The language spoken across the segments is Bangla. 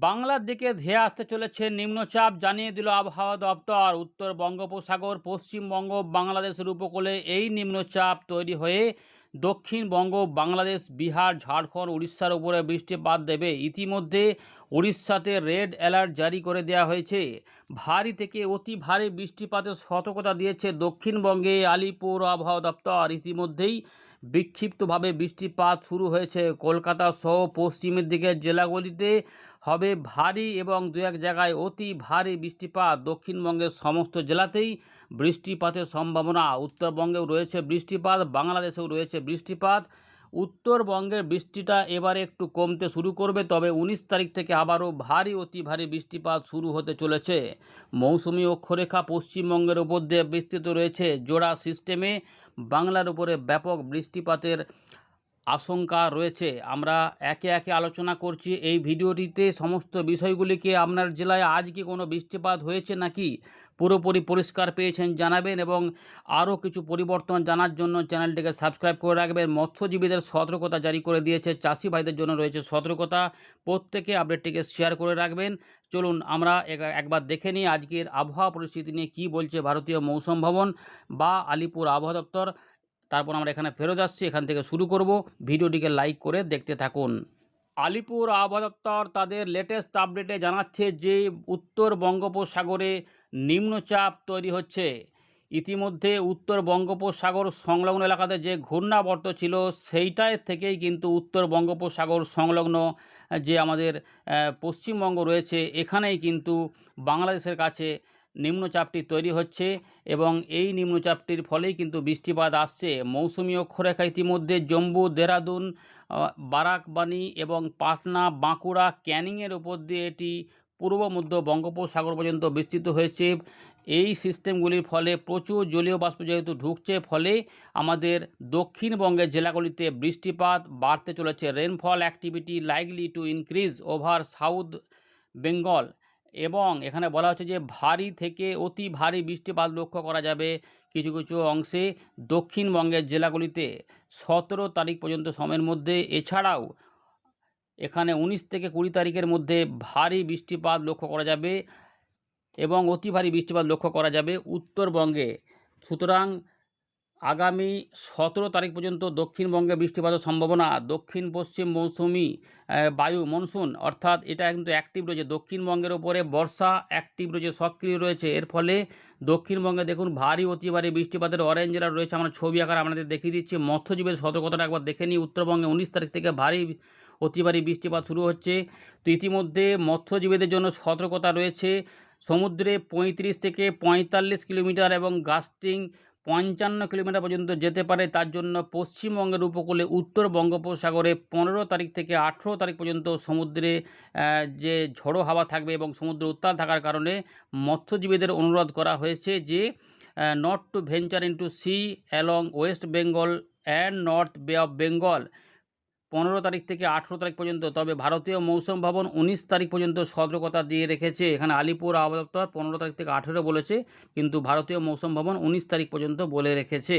বাংলার দিকে ধেয়ে আসতে চলেছে নিম্নচাপ, জানিয়ে দিল আবহাওয়া দপ্তর। উত্তর বঙ্গোপসাগর, পশ্চিমবঙ্গ, বাংলাদেশের উপকূলে এই নিম্নচাপ তৈরি হয়ে দক্ষিণবঙ্গ, বাংলাদেশ, বিহার, ঝাড়খণ্ড, উড়িষ্যার উপরে বৃষ্টিপাত দেবে। ইতিমধ্যে উড়িষ্যাতে রেড অ্যালার্ট জারি করে দেওয়া হয়েছে। ভারী থেকে অতি ভারী বৃষ্টিপাতের সতর্কতা দিয়েছে দক্ষিণবঙ্গে আলিপুর আবহাওয়া দপ্তর। ইতিমধ্যেই বিক্ষিপ্তভাবে বৃষ্টিপাত শুরু হয়েছে। কলকাতা সহ পশ্চিমের দিকের জেলাগুলিতে হবে ভারী এবং দু এক জায়গায় অতি ভারী বৃষ্টিপাত। দক্ষিণবঙ্গের সমস্ত জেলাতেই বৃষ্টিপাতের সম্ভাবনা। উত্তরবঙ্গেও রয়েছে বৃষ্টিপাত, বাংলাদেশেও রয়েছে বৃষ্টিপাত। উত্তরবঙ্গের বৃষ্টিটা এবারে একটু কমতে শুরু করবে, তবে 19 তারিখ থেকে আবারও ভারী অতি ভারী বৃষ্টিপাত শুরু হতে চলেছে। মৌসুমি অক্ষরেখা পশ্চিমবঙ্গের উপর দিয়ে বিস্তৃত রয়েছে। জোড়া সিস্টেমে বাংলার উপরে ব্যাপক বৃষ্টিপাতের আশঙ্কা রয়েছে। আমরা একে একে আলোচনা করছি এই ভিডিওটিতে সমস্ত বিষয়গুলিকে। আপনার জেলায় আজ কি কোনো বৃষ্টিপাত হয়েছে নাকি পুরোপুরি পরিষ্কার পেয়েছেন জানাবেন, এবং আরও কিছু পরিবর্তন জানার জন্য চ্যানেলটিকে সাবস্ক্রাইব করে রাখবেন। মৎস্যজীবীদের সতর্কতা জারি করে দিয়েছে, চাষি ভাইদের জন্য রয়েছে সতর্কতা। প্রত্যেকে আপডেটটিকে শেয়ার করে রাখবেন। চলুন আমরা একবার দেখে নিই আজকের আবহাওয়া পরিস্থিতি নিয়ে কী বলছে ভারতীয় মৌসুম ভবন বা আলিপুর আবহাওয়া দপ্তর। তারপর আমরা এখানে ফেরত আসছি, এখান থেকে শুরু করব। ভিডিওটিকে লাইক করে দেখতে থাকুন। আলিপুর আবহাওয়া দপ্তর তাদের লেটেস্ট আপডেটে জানাচ্ছে যে উত্তর বঙ্গোপসাগরে নিম্নচাপ তৈরি হচ্ছে। ইতিমধ্যে উত্তর বঙ্গোপসাগর সংলগ্ন এলাকাতে যে ঘূর্ণাবর্ত ছিল সেইটার থেকেই কিন্তু উত্তর বঙ্গোপসাগর সংলগ্ন যে আমাদের পশ্চিমবঙ্গ রয়েছে, এখানেই কিন্তু বাংলাদেশের কাছে নিম্নচাপটি তৈরি হচ্ছে, এবং এই নিম্নচাপটির ফলেই কিন্তু বৃষ্টিপাত আসছে। মৌসুমি অক্ষরেখা ইতিমধ্যে জম্মু, দেরাদুন, বারাকবানি এবং পাটনা, বাঁকুড়া, ক্যানিংয়ের উপর দিয়ে এটি পূর্ব মধ্য বঙ্গোপসাগর পর্যন্ত বিস্তৃত হয়েছে। এই সিস্টেমগুলির ফলে প্রচুর জলীয় বাষ্প যেহেতু ঢুকছে, ফলে আমাদের দক্ষিণবঙ্গের জেলাগুলিতে বৃষ্টিপাত বাড়তে চলেছে। Rainfall activity likely to increase over south Bengal, এবং এখানে বলা হচ্ছে যে ভারী থেকে অতি ভারী বৃষ্টিপাত লক্ষ্য করা যাবে কিছু কিছু অংশে দক্ষিণবঙ্গের জেলাগুলিতে 17 তারিখ পর্যন্ত সময়ের মধ্যে। এছাড়াও এখানে 19 থেকে 20 তারিখের মধ্যে ভারী বৃষ্টিপাত লক্ষ্য করা যাবে এবং অতি ভারী বৃষ্টিপাত লক্ষ্য করা যাবে উত্তরবঙ্গে। সুতরাং আগামী 17 তারিখ পর্যন্ত দক্ষিণবঙ্গে বৃষ্টিপাতের সম্ভাবনা। দক্ষিণ পশ্চিম মৌসুমি বায়ু মনসুন অর্থাৎ এটা কিন্তু অ্যাক্টিভ রয়েছে দক্ষিণবঙ্গের ওপরে। বর্ষা অ্যাক্টিভ রয়েছে, সক্রিয় রয়েছে। এর ফলে দক্ষিণবঙ্গে দেখুন ভারী অতি ভারী বৃষ্টিপাতের অরেঞ্জ অ্যালার্ট রয়েছে। আমরা ছবি আকারে আপনাদের দেখিয়ে দিচ্ছি। মৎস্যজীবীর সতর্কতাটা একবার দেখে নিই। উত্তরবঙ্গে 19 তারিখ থেকে ভারী অতি ভারী বৃষ্টিপাত শুরু হচ্ছে। তো ইতিমধ্যে মৎস্যজীবীদের জন্য সতর্কতা রয়েছে। সমুদ্রে 35 থেকে 45 কিলোমিটার এবং গাস্টিং 55 কিলোমিটার পর্যন্ত যেতে পারে। তার জন্য পশ্চিমবঙ্গের উপকূলে উত্তর বঙ্গোপসাগরে 15 তারিখ থেকে 18 তারিখ পর্যন্ত সমুদ্রে যে ঝোড়ো হাওয়া থাকবে এবং সমুদ্র উত্তাল থাকার কারণে মৎস্যজীবীদের অনুরোধ করা হয়েছে যে not to venture into sea along West Bengal and north Bay of Bengal 15 তারিখ থেকে 18 তারিখ পর্যন্ত। তবে ভারতীয় মৌসুম ভবন 19 তারিখ পর্যন্ত সতর্কতা দিয়ে রেখেছে। এখানে আলিপুর আবহাওয়া দপ্তর 15 তারিখ থেকে 18 বলেছে, কিন্তু ভারতীয় মৌসুম ভবন 19 তারিখ পর্যন্ত বলে রেখেছে।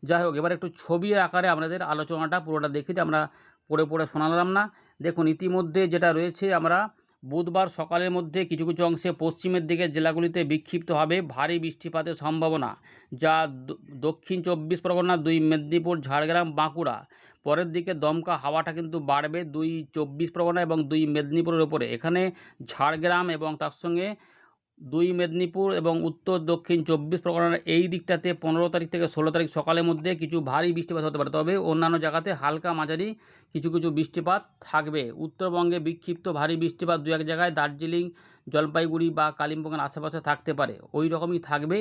যাই হোক, এবার একটু ছবি আকারে আপনাদের আলোচনাটা পুরোটা দেখি, আমরা পড়ে পড়ে শোনালাম না। দেখুন ইতিমধ্যে যেটা রয়েছে, আমরা বুধবার সকালের মধ্যে কিছু কিছু অংশে পশ্চিমের দিকে জেলাগুলিতে বিক্ষিপ্তভাবে ভারী বৃষ্টিপাতের সম্ভাবনা, যা দক্ষিণ 24 পরগনা, 2 মেদিনীপুর, ঝাড়গ্রাম, বাঁকুড়া। পরের দিকে দমকা হাওয়াটা কিন্তু বাড়বে 2 24 পরগনা এবং 2 মেদিনীপুরের ওপরে। এখানে ঝাড়গ্রাম এবং তার সঙ্গে 2 মেদিনীপুর এবং উত্তর দক্ষিণ 24 পরগনার এই দিকটাতে 15 তারিখ থেকে 16 তারিখ সকালের মধ্যে কিছু ভারী বৃষ্টিপাত হতে পারে। তবে অন্যান্য জায়গাতে হালকা মাঝারি কিছু কিছু বৃষ্টিপাত থাকবে। উত্তরবঙ্গে বিক্ষিপ্ত ভারী বৃষ্টিপাত দু এক জায়গায় দার্জিলিং, জলপাইগুড়ি বা কালিম্পংয়ের আশেপাশে থাকতে পারে, ওই রকমই থাকবে।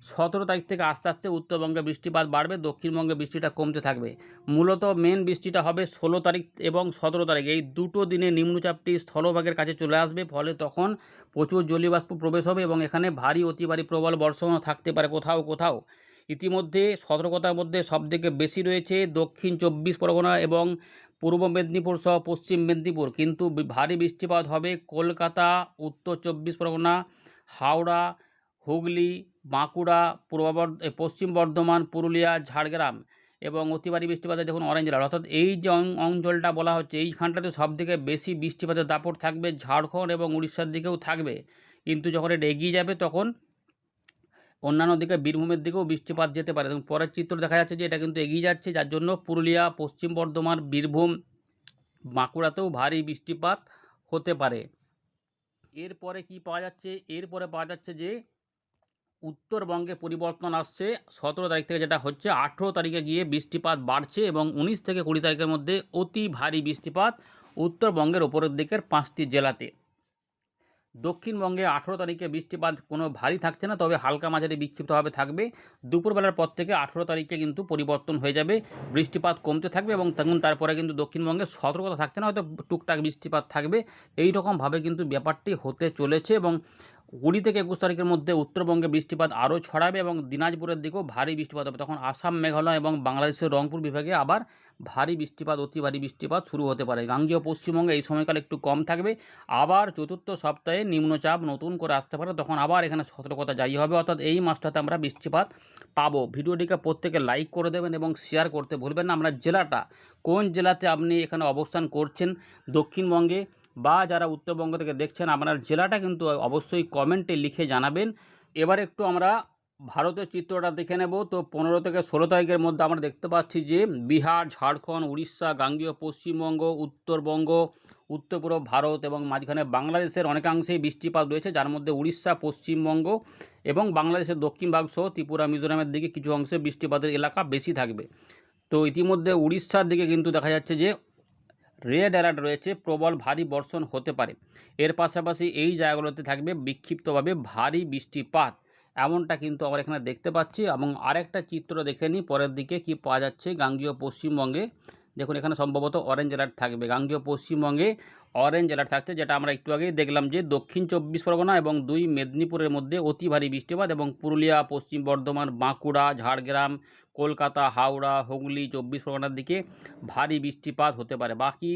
17 তারিখ থেকে আস্তে আস্তে উত্তরবঙ্গে বৃষ্টিপাত বাড়বে, দক্ষিণবঙ্গে বৃষ্টিটা কমতে থাকবে। মূলত মেন বৃষ্টিটা হবে 16 তারিখ এবং 17 তারিখ। এই দুটো দিনে নিম্নচাপটি স্থলভাগের কাছে চলে আসবে, ফলে তখন প্রচুর জলীয় বাষ্প প্রবেশ হবে এবং এখানে ভারী অতি ভারী প্রবল বর্ষণও থাকতে পারে কোথাও কোথাও। ইতিমধ্যে সতর্কতার মধ্যে সবথেকে বেশি রয়েছে দক্ষিণ 24 পরগনা এবং পূর্ব মেদিনীপুর সহ পশ্চিম মেদিনীপুর, কিন্তু ভারী বৃষ্টিপাত হবে কলকাতা, উত্তর 24 পরগনা, হাওড়া, হুগলি, বাঁকুড়া, পশ্চিম বর্ধমান, পুরুলিয়া, ঝাড়গ্রাম। এবং অতি ভারী বৃষ্টিপাতে দেখুন অরেঞ্জ অ্যালার্ট, অর্থাৎ এই যে অঞ্চলটা বলা হচ্ছে এইখানটাতে সবথেকে বেশি বৃষ্টিপাতের দাপট থাকবে, ঝাড়খণ্ড এবং উড়িষ্যার দিকেও থাকবে। কিন্তু যখন এটা এগিয়ে যাবে তখন অন্যান্য দিকে বীরভূমের দিকেও বৃষ্টিপাত যেতে পারে। এবং পরের চিত্র দেখা যাচ্ছে যে এটা কিন্তু এগিয়ে যাচ্ছে, যার জন্য পুরুলিয়া, পশ্চিম বর্ধমান, বীরভূম, বাঁকুড়াতেও ভারী বৃষ্টিপাত হতে পারে। এরপরে কি পাওয়া যাচ্ছে? এরপরে পাওয়া যাচ্ছে যে উত্তরবঙ্গে পরিবর্তন আসছে 17 তারিখ থেকে, যেটা হচ্ছে 18 তারিখে গিয়ে বৃষ্টিপাত বাড়ছে এবং 19 থেকে 20 তারিখের মধ্যে অতি ভারী বৃষ্টিপাত উত্তরবঙ্গের ওপরের দিকের 5টি জেলাতে। দক্ষিণবঙ্গে 18 তারিখে বৃষ্টিপাত কোনো ভারী থাকছে না, তবে হালকা মাঝারি বিক্ষিপ্তভাবে থাকবে। দুপুরবেলার পর থেকে 18 তারিখে কিন্তু পরিবর্তন হয়ে যাবে, বৃষ্টিপাত কমতে থাকবে এবং তখন তারপরে কিন্তু দক্ষিণবঙ্গে সতর্কতা থাকছে না, হয়তো টুকটাক বৃষ্টিপাত থাকবে। এই রকমভাবে কিন্তু ব্যাপারটি হতে চলেছে এবং 20 থেকে 21 তারিখের মধ্যে উত্তরবঙ্গে বৃষ্টিপাত আরও ছড়াবে এবং দিনাজপুরের দিকেও ভারী বৃষ্টিপাত হবে। তখন আসাম, মেঘালয় এবং বাংলাদেশের রংপুর বিভাগে আবার ভারী বৃষ্টিপাত, অতি ভারী বৃষ্টিপাত শুরু হতে পারে। গাঙ্গেয় পশ্চিমবঙ্গে এই সময়কাল একটু কম থাকবে। আবার চতুর্থ সপ্তাহে নিম্নচাপ নতুন করে আসতে পারে, তখন আবার এখানে সতর্কতা জারি হবে, অর্থাৎ এই মাসটাতে আমরা বৃষ্টিপাত পাবো। ভিডিওটিকে প্রত্যেকে লাইক করে দেবেন এবং শেয়ার করতে ভুলবেন না। আমরা জেলাটা, কোন জেলাতে আপনি এখানে অবস্থান করছেন দক্ষিণবঙ্গে বা যারা উত্তরবঙ্গ থেকে দেখছেন, আপনার জেলাটা কিন্তু অবশ্যই কমেন্টে লিখে জানাবেন। এবার একটু আমরা ভারতের চিত্রটা দেখে নেব। তো 15 থেকে 16 তারিখের মধ্যে আমরা দেখতে পাচ্ছি যে বিহার, ঝাড়খণ্ড, উড়িষ্যা, গাঙ্গেয় পশ্চিমবঙ্গ, উত্তরবঙ্গ, উত্তর পূর্ব ভারত এবং মাঝখানে বাংলাদেশের অনেকাংশেই বৃষ্টিপাত রয়েছে, যার মধ্যে উড়িষ্যা, পশ্চিমবঙ্গ এবং বাংলাদেশের দক্ষিণ ভাগ সহ ত্রিপুরা, মিজোরামের দিকে কিছু অংশে বৃষ্টিপাতের এলাকা বেশি থাকবে। তো ইতিমধ্যে উড়িষ্যার দিকে কিন্তু দেখা যাচ্ছে যে রেড অ্যালার্ট রয়েছে, প্রবল ভারী বর্ষণ হতে পারে। এর পাশাপাশি এই জায়গাগুলোতে থাকবে বিক্ষিপ্তভাবে ভারী বৃষ্টিপাত, এমনটা কিন্তু আমরা এখানে দেখতে পাচ্ছি। এবং আরেকটা চিত্র দেখে নিই পরের দিকে কি পাওয়া যাচ্ছে গাঙ্গেয় পশ্চিমবঙ্গে। দেখুন এখানে সম্ভবত অরেঞ্জ অ্যালার্ট থাকবে, গাঙ্গেয় পশ্চিমবঙ্গে অরেঞ্জ অ্যালার্ট থাকছে, যেটা আমরা একটু আগেই দেখলাম যে দক্ষিণ 24 পরগনা এবং 2 মেদিনীপুরের মধ্যে অতি ভারী বৃষ্টিপাত এবং পুরুলিয়া, পশ্চিম বর্ধমান, বাঁকুড়া, ঝাড়গ্রাম, কলকাতা, হাওড়া, হুগলি, 24 পরগনার দিকে ভারী বৃষ্টিপাত হতে পারে। বাকি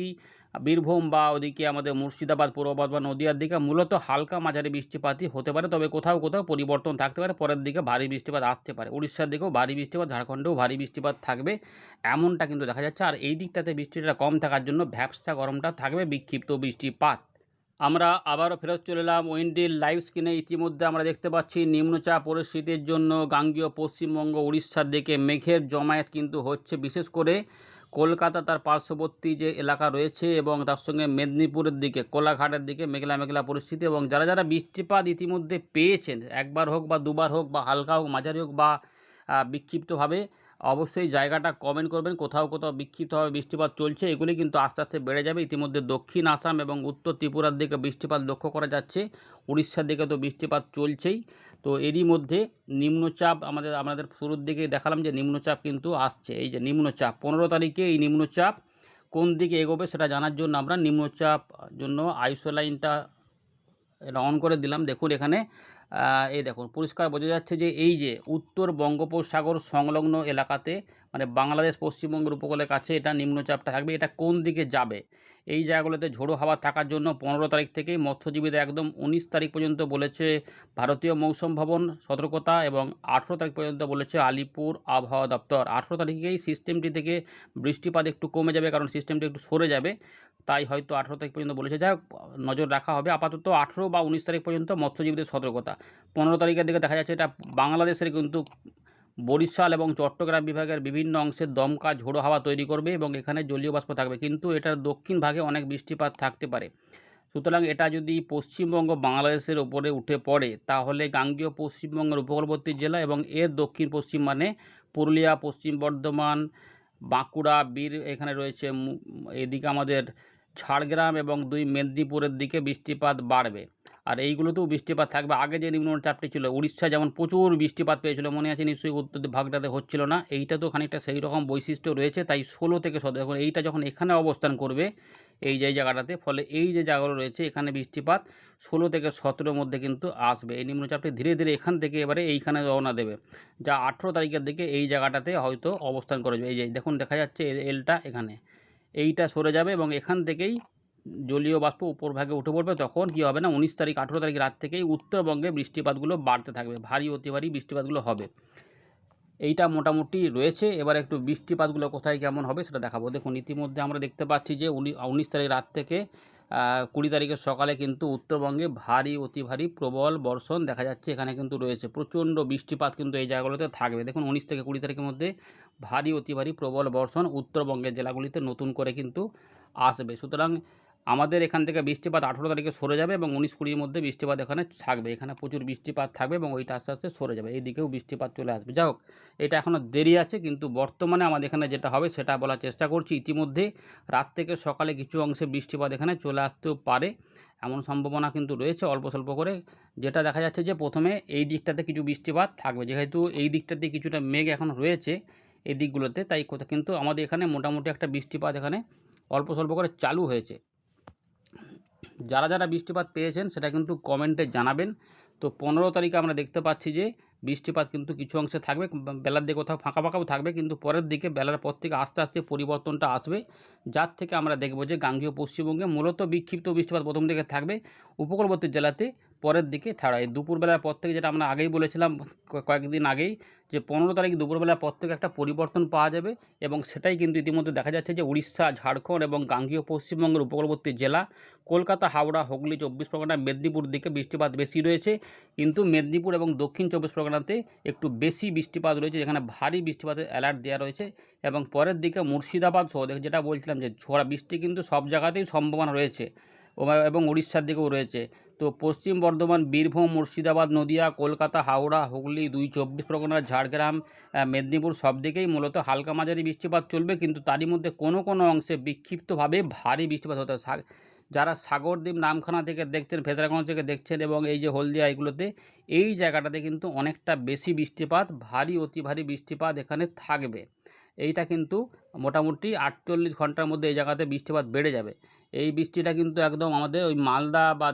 বীরভূম বা ওদিকে আমাদের মুর্শিদাবাদ, পূর্ব বর্ধমান, নদীয়ার দিকে মূলত হালকা মাঝারি বৃষ্টিপাতই হতে পারে, তবে কোথাও কোথাও পরিবর্তন থাকতে পারে, পরের দিকে ভারী বৃষ্টিপাত আসতে পারে। উড়িষ্যার দিকেও ভারী বৃষ্টিপাত, ঝাড়খণ্ডেও ভারী বৃষ্টিপাত থাকবে, এমনটা কিন্তু দেখা যাচ্ছে। আর এই দিকটাতে বৃষ্টিটা কম থাকার জন্য ভ্যাপসা গরমটা থাকবে, বিক্ষিপ্ত বৃষ্টিপাত। আমরা আবারও ফেরত চলে এলাম উইন্ডির লাইভ স্ক্রিনে। ইতিমধ্যে আমরা দেখতে পাচ্ছি নিম্নচাপ পরিস্থিতির জন্য গাঙ্গেয় পশ্চিমবঙ্গ, উড়িষ্যার দিকে মেঘের জমায়েত কিন্তু হচ্ছে, বিশেষ করে কলকাতা তার পার্শ্ববর্তী যে এলাকা রয়েছে এবং তার সঙ্গে মেদিনীপুরের দিকে কোলাঘাটের দিকে মেঘলা মেঘলা পরিস্থিতি। এবং যারা যারা বৃষ্টিপাত ইতিমধ্যে পেয়েছেন, একবার হোক বা দুবার হোক বা হালকা হোক, মাঝারি হোক বা বিক্ষিপ্তভাবে, অবশ্যই জায়গাটা কমেন্ট করবেন। কোথাও কোথাও বিক্ষিপ্তভাবে বৃষ্টিপাত চলছে, এগুলি কিন্তু আস্তে আস্তে বেড়ে যাবে। ইতিমধ্যে দক্ষিণ আসাম এবং উত্তর ত্রিপুরার দিকে বৃষ্টিপাত লক্ষ্য করা যাচ্ছে, উড়িষ্যার দিকে তো বৃষ্টিপাত চলছেই। তো এরই মধ্যে নিম্নচাপ আমাদের শুরুর দিকে দেখালাম যে নিম্নচাপ কিন্তু আসছে। এই যে নিম্নচাপ 15 তারিখে এই নিম্নচাপ কোন দিকে এগোবে সেটা জানার জন্য আমরা নিম্নচাপ জন্য আইসো লাইনটা এটা অন করে দিলাম। দেখুন এখানে এই দেখুন পরিষ্কার বোঝা যাচ্ছে যে এই যে উত্তর বঙ্গোপসাগর সংলগ্ন এলাকাতে, মানে বাংলাদেশ পশ্চিমবঙ্গের উপকূলের কাছে এটা নিম্নচাপটা থাকবে। এটা কোন দিকে যাবে, এই জায়গাগুলোতে ঝোড়ো হাওয়া থাকার জন্য 15 তারিখ থেকেই মৎস্যজীবীদের একদম 19 তারিখ পর্যন্ত বলেছে ভারতীয় মৌসুম ভবন সতর্কতা, এবং 18 তারিখ পর্যন্ত বলেছে আলিপুর আবহাওয়া দপ্তর। 18 তারিখেই সিস্টেমটি থেকে বৃষ্টিপাত একটু কমে যাবে, কারণ সিস্টেমটি একটু সরে যাবে, তাই হয়তো 18 তারিখ পর্যন্ত বলেছে। যাই হোক, নজর রাখা হবে। আপাতত 18 বা 19 তারিখ পর্যন্ত মৎস্যজীবীদের সতর্কতা। 15 তারিখের দিকে দেখা যাচ্ছে এটা বাংলাদেশের কিন্তু বরিশাল এবং চট্টগ্রাম বিভাগের বিভিন্ন অংশে দমকা ঝোড়ো হাওয়া তৈরি করবে এবং এখানে জলীয় বাষ্প থাকবে, কিন্তু এটার দক্ষিণ ভাগে অনেক বৃষ্টিপাত থাকতে পারে। সুতরাং এটা যদি পশ্চিমবঙ্গ বাংলাদেশের ওপরে উঠে পড়ে, তাহলে গাঙ্গেয় পশ্চিমবঙ্গের উপকূলবর্তী জেলা এবং এর দক্ষিণ পশ্চিম মানে পুরুলিয়া, পশ্চিম বর্ধমান, বাঁকুড়া, বীর এখানে রয়েছে, এদিকে আমাদের ঝাড়গ্রাম এবং 2 মেদিনীপুরের দিকে বৃষ্টিপাত বাড়বে। আর এইগুলোতেও বৃষ্টিপাত থাকবে। আগে যে নিম্নচাপটি ছিল উড়িষ্যা যেমন প্রচুর বৃষ্টিপাত পেয়েছিল, মনে আছে নিশ্চয়ই, উত্তর ভাগটাতে হচ্ছিল না, এইটা তো খানিকটা সেই রকম বৈশিষ্ট্য রয়েছে। তাই 16 থেকে 17 এখন এইটা যখন এখানে অবস্থান করবে এই যে জায়গাটাতে, ফলে এই যে জায়গাগুলো রয়েছে এখানে বৃষ্টিপাত 16 থেকে 17-র মধ্যে কিন্তু আসবে। এই নিম্নচাপটি ধীরে ধীরে এখান থেকে এবারে এইখানে রওনা দেবে, যা 18 তারিখের দিকে এই জায়গাটাতে হয়তো অবস্থান করবে। এই যে দেখুন দেখা যাচ্ছে এলটা এখানে, এইটা সরে যাবে এবং এখান থেকেই জলীয় বাষ্প উপরভাগে উঠে পড়বে। তখন কী হবে না, 19 তারিখ 18 তারিখ রাত থেকেই উত্তরবঙ্গে বৃষ্টিপাতগুলো বাড়তে থাকবে, ভারী অতি ভারী বৃষ্টিপাতগুলো হবে। এইটা মোটামুটি রয়েছে। এবার একটু বৃষ্টিপাতগুলো কোথায় কেমন হবে সেটা দেখাবো। দেখুন ইতিমধ্যে আমরা দেখতে পাচ্ছি যে 19 তারিখ রাত থেকে 20 তারিখের সকালে কিন্তু উত্তরবঙ্গে ভারী অতি ভারী প্রবল বর্ষণ দেখা যাচ্ছে। এখানে কিন্তু রয়েছে প্রচণ্ড বৃষ্টিপাত কিন্তু এই জায়গাগুলোতে থাকবে। দেখুন 19 থেকে 20 তারিখের মধ্যে ভারী অতি ভারী প্রবল বর্ষণ উত্তরবঙ্গের জেলাগুলিতে নতুন করে কিন্তু আসবে। সুতরাং আমাদের এখান থেকে বৃষ্টিপাত 18 তারিখে সরে যাবে এবং 19-20-র মধ্যে বৃষ্টিপাত এখানে থাকবে। এখানে প্রচুর বৃষ্টিপাত থাকবে এবং ওইটা আস্তে আস্তে সরে যাবে। এইদিকেও বৃষ্টিপাত চলে আসবে। যাই হোক, এটা এখনও দেরি আছে, কিন্তু বর্তমানে আমাদের এখানে যেটা হবে সেটা বলার চেষ্টা করছি। ইতিমধ্যে রাত থেকে সকালে কিছু অংশে বৃষ্টিপাত এখানে চলে আসতেও পারে, এমন সম্ভাবনা কিন্তু রয়েছে অল্প স্বল্প করে। যেটা দেখা যাচ্ছে যে প্রথমে এই দিকটাতে কিছু বৃষ্টিপাত থাকবে, যেহেতু এই দিকটাতে কিছুটা মেঘ এখন রয়েছে এই দিকগুলোতে, তাই কথা কিন্তু আমাদের এখানে মোটামুটি একটা বৃষ্টিপাত এখানে অল্প স্বল্প করে চালু হয়েছে। যারা যারা বৃষ্টিপাত পেয়েছেন সেটা কিন্তু কমেন্টে জানাবেন। তো 15 তারিখে আমরা দেখতে পাচ্ছি যে বৃষ্টিপাত কিন্তু কিছু অংশে থাকবে, বেলার দিকে কোথাও ফাঁকা ফাঁকাও থাকবে, কিন্তু পরের দিকে বেলার পর থেকে আস্তে আস্তে পরিবর্তনটা আসবে, যার থেকে আমরা দেখব যে গাঙ্গেয় পশ্চিমবঙ্গে মূলত বিক্ষিপ্ত বৃষ্টিপাত প্রথম দিকে থাকবে, উপকূলবর্তী জেলাতে পরের দিকে ছাড়া। এই দুপুরবেলার পর থেকে, যেটা আমরা আগেই বলেছিলাম কয়েকদিন আগেই, যে 15 তারিখ দুপুরবেলার পর থেকে একটা পরিবর্তন পাওয়া যাবে, এবং সেটাই কিন্তু ইতিমধ্যে দেখা যাচ্ছে যে উড়িষ্যা, ঝাড়খণ্ড এবং গাঙ্গেয় পশ্চিমবঙ্গের উপকূলবর্তী জেলা কলকাতা, হাওড়া, হুগলি, 24 পরগনা, মেদিনীপুর দিকে বৃষ্টিপাত বেশি রয়েছে, কিন্তু মেদিনীপুর এবং দক্ষিণ 24 পরগনাতে একটু বেশি বৃষ্টিপাত রয়েছে, যেখানে ভারী বৃষ্টিপাতের অ্যালার্ট দেওয়া রয়েছে। এবং পরের দিকে মুর্শিদাবাদ সহ যেটা বলছিলাম যে ঝড় বৃষ্টি কিন্তু সব জায়গাতেই সম্ভাবনা রয়েছে, এবং উড়িষ্যার দিকেও রয়েছে। তো পশ্চিম বর্ধমান, বীরভূম, মুর্শিদাবাদ, নদিয়া, কলকাতা, হাওড়া, হুগলি, 24 পরগনা, ঝাড়গ্রাম, মেদিনীপুর সব দিকেই মূলত হালকা মাঝারি বৃষ্টিপাত চলবে, কিন্তু তারই মধ্যে কোনো কোনো অংশে বিক্ষিপ্তভাবে ভারী বৃষ্টিপাত হতে পারে। যারা সাগরদ্বীপ, নামখানা থেকে দেখছেন, ফেজারগঞ্জ থেকে দেখছেন এবং এই যে হলদিয়া, এগুলোতে এই জায়গাটাতে কিন্তু অনেকটা বেশি বৃষ্টিপাত, ভারী অতি ভারী বৃষ্টিপাত এখানে থাকবে। এইটা কিন্তু মোটামুটি 48 ঘন্টার মধ্যে এই জায়গাতে বৃষ্টিপাত বেড়ে যাবে। এই বৃষ্টিটা কিন্তু একদম আমাদের ওই মালদা বা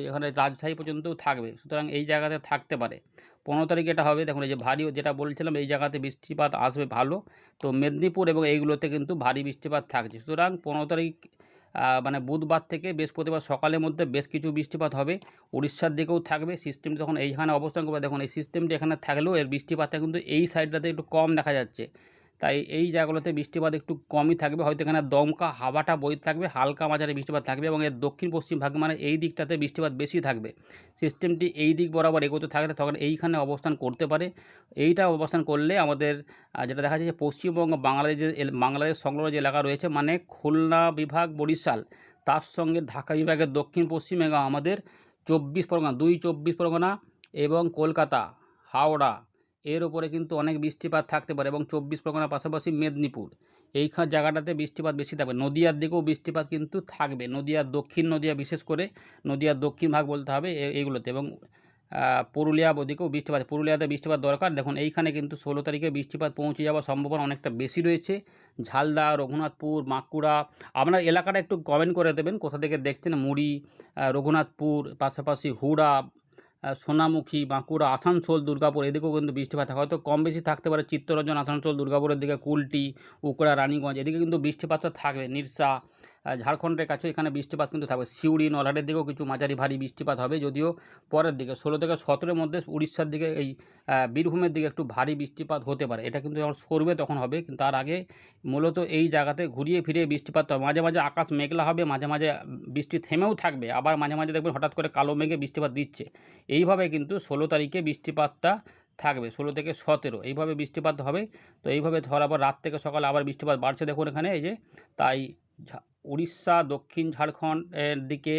এখানে রাজশাহী পর্যন্তও থাকবে, সুতরাং এই জায়গাতে থাকতে পারে। 15 তারিখে এটা হবে। দেখুন এই যে ভারী, যেটা বলছিলাম এই জায়গাতে বৃষ্টিপাত আসবে ভালো, তো মেদিনীপুর এবং এইগুলোতে কিন্তু ভারী বৃষ্টিপাত থাকছে। সুতরাং 15 তারিখ মানে বুধবার থেকে বৃহস্পতিবার সকালের মধ্যে বেশ কিছু বৃষ্টিপাত হবে, উড়িষ্যার দিকেও থাকবে। সিস্টেমটি তখন এইখানে অবস্থান করবে। দেখুন এই সিস্টেমটি এখানে থাকলেও এর বৃষ্টিপাতটা কিন্তু এই সাইডটাতে একটু কম দেখা যাচ্ছে, তাই এই জায়গাগুলোতে বৃষ্টিপাত একটু কমই থাকবে। হয়তো এখানে দমকা হাওয়াটা বইতে থাকবে, হালকা মাঝারি বৃষ্টিপাত থাকবে, এবং এর দক্ষিণ পশ্চিম ভাগে মানে এই দিকটাতে বৃষ্টিপাত বেশি থাকবে। সিস্টেমটি এই দিক বরাবর এগোতে থাকলে তখন এইখানে অবস্থান করতে পারে। এইটা অবস্থান করলে আমাদের যেটা দেখা যাচ্ছে যে পশ্চিমবঙ্গ, বাংলাদেশ সংলগ্ন যে এলাকা রয়েছে, মানে খুলনা বিভাগ, বরিশাল, তার সঙ্গে ঢাকা বিভাগের দক্ষিণ পশ্চিম এবং আমাদের 24 পরগনা এবং কলকাতা, হাওড়া, এর ওপরে কিন্তু অনেক বৃষ্টিপাত থাকতে পারে, এবং 24 পরগনার পাশাপাশি মেদিনীপুর এইখান জায়গাটাতে বৃষ্টিপাত বেশি থাকবে। নদিয়ার দিকেও বৃষ্টিপাত কিন্তু থাকবে, নদিয়ার দক্ষিণ, নদিয়া বিশেষ করে নদিয়ার দক্ষিণ ভাগ বলতে হবে এইগুলোতে, এবং পুরুলিয়া ওদিকেও বৃষ্টিপাত, পুরুলিয়াতে বৃষ্টিপাত দরকার। দেখুন এইখানে কিন্তু 16 তারিখে বৃষ্টিপাত পৌঁছে যাওয়ার সম্ভাবনা অনেকটা বেশি রয়েছে। ঝালদা, রঘুনাথপুর, বাঁকুড়া, আপনার এলাকাটা একটু কমেন্ট করে দেবেন কোথা থেকে দেখছেন। মুড়ি, রঘুনাথপুর, পাশাপাশি হুড়া, সোনামুখী, বাঁকুড়া, আসানসোল, দুর্গাপুর, এদিকেও কিন্তু বৃষ্টিপাত হয়তো কম বেশি থাকতে পারে। চিত্তরঞ্জন, আসানসোল, দুর্গাপুরের দিকে কুলটি, উকড়া, রানীগঞ্জ, এদিকে কিন্তু বৃষ্টিপাতটা থাকবে। নিরসা, ঝাড়খণ্ডের কাছে এখানে বৃষ্টিপাত কিন্তু থাকবে। সিউড়ি, নলহাটের দিকেও কিছু মাঝারি ভারী বৃষ্টিপাত হবে, যদিও পরের দিকে 16 থেকে 17-এর মধ্যে উড়িষ্যার দিকে, এই বীরভূমের দিকে একটু ভারী বৃষ্টিপাত হতে পারে। এটা কিন্তু যখন সরবে তখন হবে, কিন্তু তার আগে মূলত এই জায়গাতে ঘুরিয়ে ফিরিয়ে বৃষ্টিপাত হবে। মাঝে মাঝে আকাশ মেঘলা হবে, মাঝে মাঝে বৃষ্টি থেমেও থাকবে, আবার মাঝে মাঝে দেখবেন হঠাৎ করে কালো মেঘে বৃষ্টিপাত দিচ্ছে। এইভাবে কিন্তু 16 তারিখে বৃষ্টিপাতটা থাকবে, 16 থেকে 17 এইভাবে বৃষ্টিপাত হবে। তো এইভাবে ধরার পর রাত থেকে সকালে আবার বৃষ্টিপাত বাড়ছে, দেখুন এখানে এই যে, তাই উড়িষ্যা, দক্ষিণ ঝাড়খণ্ডের দিকে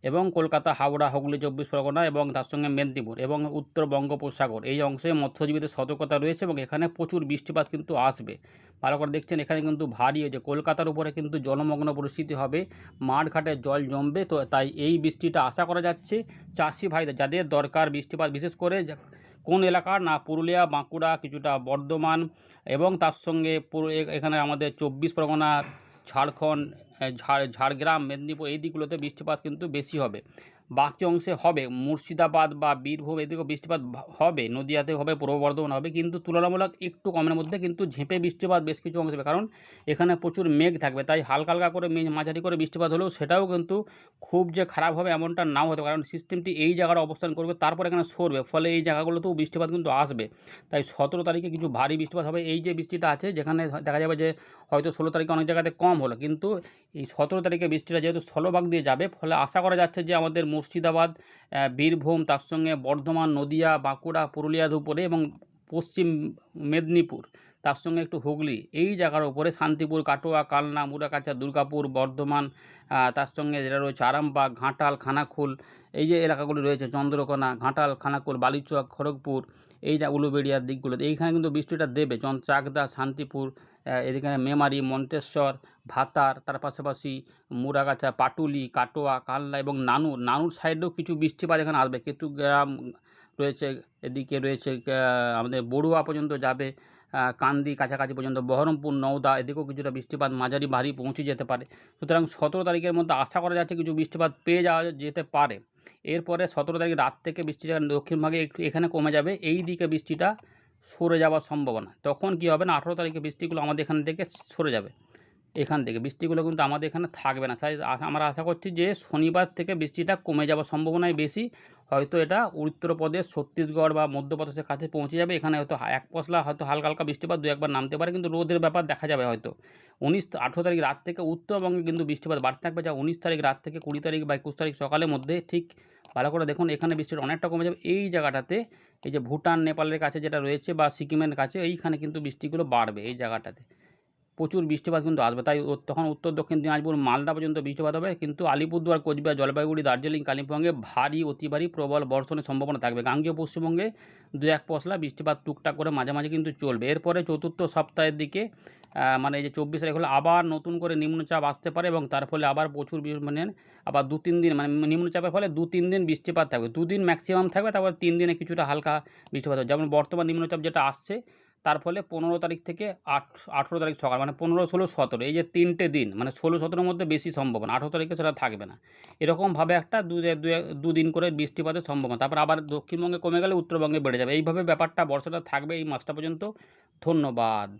এবং কলকাতা, হাওড়া, হুগলি, 24 পরগনা এবং তার সঙ্গে মেদিনীপুর এবং উত্তর বঙ্গোপসাগর এই অংশে মৎস্যজীবীদের সতর্কতা রয়েছে, এবং এখানে প্রচুর বৃষ্টিপাত কিন্তু আসবে। ভালো করে দেখছেন এখানে কিন্তু ভারী, যে কলকাতার উপরে কিন্তু জলমগ্ন পরিস্থিতি হবে, মাঠঘাটে জল জমবে। তো তাই এই বৃষ্টিটা আশা করা যাচ্ছে চাষি ভাইদের, যাদের দরকার বৃষ্টিপাত, বিশেষ করে কোন এলাকার না, পুরুলিয়া, বাঁকুড়া, কিছুটা বর্ধমান এবং তার সঙ্গে এখানে আমাদের 24 পরগনা, ঝাড়খণ্ড, ঝাড়গ্রাম, মেদিনীপুর এই দিকগুলোতে বৃষ্টিপাত কিন্তু বেশি হবে। বাকি অংশে হবে মুর্শিদাবাদ বা বীরভূম এদিকেও বৃষ্টিপাত হবে, নদীয়াতে হবে, পূর্ব বর্ধমান হবে, কিন্তু তুলনামূলক একটু কমের মধ্যে কিন্তু ঝেঁপে বৃষ্টিপাত বেশ কিছু অংশে হবে। কারণ এখানে প্রচুর মেঘ থাকবে, তাই হালকা হালকা করে মাঝারি করে বৃষ্টিপাত হলেও সেটাও কিন্তু খুব যে খারাপ হবে এমনটা নাও হতে পারে, কারণ সিস্টেমটি এই জায়গায় অবস্থান করবে, তারপর এখানে সরবে, ফলে এই জায়গাগুলোতেও বৃষ্টিপাত কিন্তু আসবে। তাই 17 তারিখে কিছু ভারী বৃষ্টিপাত হবে। এই যে বৃষ্টিটা আছে, যেখানে দেখা যাবে যে হয়তো 16 তারিখে অনেক জায়গাতে কম হলো, কিন্তু এই 17 তারিখে বৃষ্টিটা যেহেতু স্থলভাগ দিয়ে যাবে, ফলে আশা করা যাচ্ছে যে আমাদের মুর্শিদাবাদ, বীরভূম, তার সঙ্গে বর্ধমান, নদিয়া, বাঁকুড়া, পুরুলিয়ার উপরে এবং পশ্চিম মেদিনীপুর, তার সঙ্গে একটু হুগলি, এই জায়গার উপরে শান্তিপুর, কাটোয়া, কালনা, মুরাকাছা, দুর্গাপুর, বর্ধমান, তার সঙ্গে যেটা রয়েছে আরামবাগ, ঘাটাল, খানাকুল, এই যে এলাকাগুলি রয়েছে, চন্দ্রকোনা, ঘাটাল, খানাকুল, বালিচক, খড়গপুর, এই যা উলুবেড়িয়ার দিকগুলোতে এইখানে কিন্তু বৃষ্টিটা দেবে। চাকদা, শান্তিপুর, এদিকে মেমারি, মন্তেশ্বর, ভাতার, তার পাশাপাশি মুরাগাছা, পাটুলি, কাটোয়া, কালনা এবং নানুর সাইডেও কিছু বৃষ্টিপাত এখানে আসবে। কেতুগ্রাম রয়েছে, এদিকে রয়েছে আমাদের বড়ুয়া পর্যন্ত যাবে, কান্দি কাছাকাছি পর্যন্ত, বহরমপুর, নওদা এদিকেও কিছুটা বৃষ্টিপাত মাঝারি ভারী পৌঁছে যেতে পারে। সুতরাং 17 তারিখের মধ্যে আশা করা যাচ্ছে কিছু বৃষ্টিপাত পেয়ে যাওয়া যেতে পারে। এরপরে 17 তারিখ রাত থেকে বৃষ্টিটা দক্ষিণভাগে একটু এখানে কমে যাবে, এই দিকে বৃষ্টিটা সরে যাওয়ার সম্ভাবনা। তখন কী হবে না, 18 তারিখে বৃষ্টিগুলো আমাদের এখান থেকে সরে যাবে। এখান থেকে বৃষ্টিগুলো কিন্তু আমাদের এখানে থাকবে না। তাই আমরা আশা করছি যে শনিবার থেকে বৃষ্টিটা কমে যাওয়ার সম্ভাবনাই বেশি। হয়তো এটা উত্তরপ্রদেশ, ছত্তিশগড় বা মধ্যপ্রদেশের কাছে পৌঁছে যাবে। এখানে হয়তো এক পশলা হয়তো হালকা হালকা বৃষ্টিপাত 2-1 বার নামতে পারে, কিন্তু রোদের ব্যাপার দেখা যাবে হয়তো। 18 তারিখ রাত থেকে উত্তরবঙ্গে কিন্তু বৃষ্টিপাত বাড়তে থাকবে, যা 19 তারিখ রাত থেকে 20 তারিখ বা 21 তারিখ সকালের মধ্যে ঠিক ভালো করে দেখুন এখানে বৃষ্টিটা অনেকটা কমে যাবে। এই জায়গাটাতে, এই যে ভুটান, নেপালের কাছে যেটা রয়েছে বা সিকিমের কাছে, এইখানে কিন্তু বৃষ্টিগুলো বাড়বে এই জায়গাটাতে। প্রচুর বৃষ্টিপাত কিন্তু আসবে, তাই তখন উত্তর দক্ষিণ দিনাজপুর, মালদা পর্যন্ত বৃষ্টিপাত হবে, কিন্তু আলিপুরদুয়ার, কোচবিহার, জলপাইগুড়ি, দার্জিলিং, কালিম্পংয়ে ভারী, অতি ভারী, প্রবল বর্ষণের সম্ভাবনা থাকবে। গাঙ্গেয় পশ্চিমবঙ্গে 2-1 পশলা বৃষ্টিপাত টুকটাক করে মাঝে মাঝে কিন্তু চলবে। এরপরে চতুর্থ সপ্তাহের দিকে মানে এই যে 24 তারিখ হলে আবার নতুন করে নিম্নচাপ আসতে পারে এবং তার ফলে আবার প্রচুর মানে আবার 2-3 দিন মানে নিম্নচাপের ফলে 2-3 দিন বৃষ্টিপাত থাকবে। 2 দিন ম্যাক্সিমাম থাকবে, তারপর 3 দিনে কিছুটা হালকা বৃষ্টিপাত হবে। যেমন বর্তমান নিম্নচাপ যেটা আসছে, তার ফলে 15 তারিখ থেকে 18 তারিখ সকাল মানে 15, 16, 17 এই যে 3টে দিন মানে 16-17 মধ্যে বেশি সম্ভাবনা। 18 তারিখে সেটা থাকবে না। এরকমভাবে একটা 2 দিন করে বৃষ্টিপাতের সম্ভাবনা। তারপর আবার দক্ষিণবঙ্গে কমে গেলে উত্তরবঙ্গে বেড়ে যাবে। এইভাবে ব্যাপারটা বর্ষাটা থাকবে এই মাসটা পর্যন্ত। ধন্যবাদ।